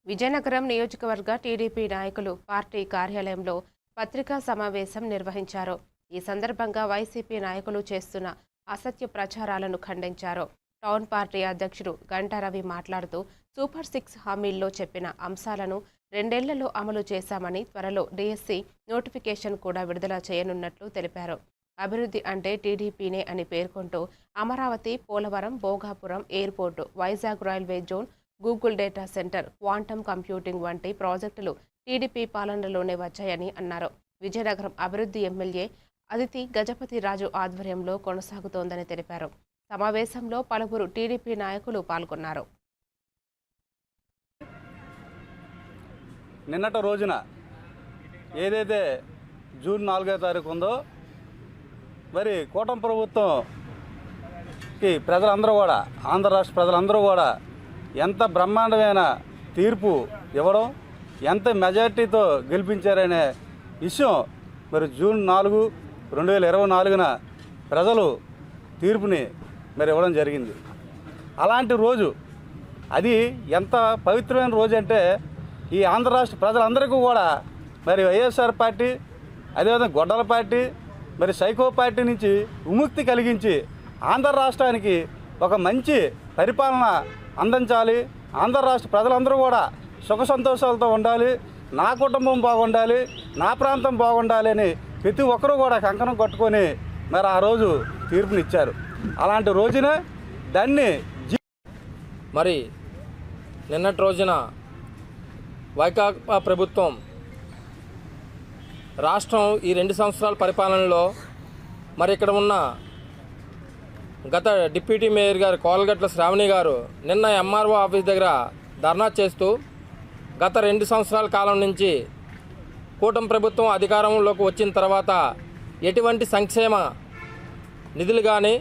విజయనగరం నియోజకవర్గ టీడీపీ నాయకులు పార్టీ కార్యాలయంలో పత్రికా సమావేశం నిర్వహించారు. ఈ సందర్భంగా వైసీపీ నాయకులు చేస్తున్న అసత్య ప్రచారాలను ఖండించారు. టౌన్ పార్టీ అధ్యక్షుడు గంటా రవి మాట్లాడుతూ సూపర్ 6 హామీల్లో చెప్పిన అంశాలను 2 ఏళ్లలో అమలు చేశామని, త్వరలో డీఎస్సీ నోటిఫికేషన్ కూడా విడుదల చేయనున్నట్లు తెలిపారు. అభివృద్ధి అంటే టీడీపీనే అని పేర్కొంటూ Amaravati, Polavaram, Bhogapuram airport, Vizag railway zone, Google data centre, quantum computing వంటి ప్రాజెక్టులు టీడీపీ పాలనలోనే వచ్చాయని అన్నారు. విజయనగరం అభివృద్ధి ఎమ్మెల్యే అదితి గజపతి రాజు ఆధ్వర్యంలో కొనసాగుతోందని తెలిపారు. సమావేశంలో పలువురు టీడీపీ నాయకులు పాల్గొన్నారు. నిన్నటి రోజున ఏదైతే జూన్ 4వ తారీఖు ఉందో, మరి కూటమి ప్రభుత్వంకి ప్రజలందరూ కూడా, ఆంధ్ర రాష్ట్ర ప్రజలందరూ కూడా ఎంత బ్రహ్మాండమైన తీర్పు ఇవ్వడం, ఎంత మెజార్టీతో గెలిపించారనే విషయం మరి జూన్ 4, 2024న ప్రజలు తీర్పుని మరి ఇవ్వడం జరిగింది. అలాంటి రోజు, అది ఎంత పవిత్రమైన రోజు అంటే ఈ ఆంధ్ర రాష్ట్ర ప్రజలందరికీ కూడా మరి వైఎస్ఆర్ పార్టీ, అదేవిధంగా గొడ్డల పార్టీ, మరి సైకో పార్టీ నుంచి విముక్తి కలిగించి ఆంధ్ర రాష్ట్రానికి ఒక మంచి పరిపాలన అందించాలి. ఆంధ్ర రాష్ట్ర ప్రజలందరూ కూడా సుఖ సంతోషాలతో ఉండాలి, నా కుటుంబం బాగుండాలి, నా ప్రాంతం బాగుండాలి అని ప్రతి ఒక్కరూ కూడా కంకణం కట్టుకొని మరి ఆ రోజు తీర్పునిచ్చారు. అలాంటి రోజున దాన్ని మరి నిన్నటి రోజున వైకాపా ప్రభుత్వం రాష్ట్రం ఈ 2 సంవత్సరాల పరిపాలనలో మరి ఇక్కడ ఉన్న గత డిప్యూటీ మేయర్ గారు కోలగట్ల శ్రావణి గారు నిన్న ఎంఆర్ఓ ఆఫీస్ దగ్గర ధర్నా చేస్తూ గత 2 సంవత్సరాల కాలం నుంచి కూటమి ప్రభుత్వం అధికారంలోకి వచ్చిన తర్వాత ఎటువంటి సంక్షేమ నిధులు కానీ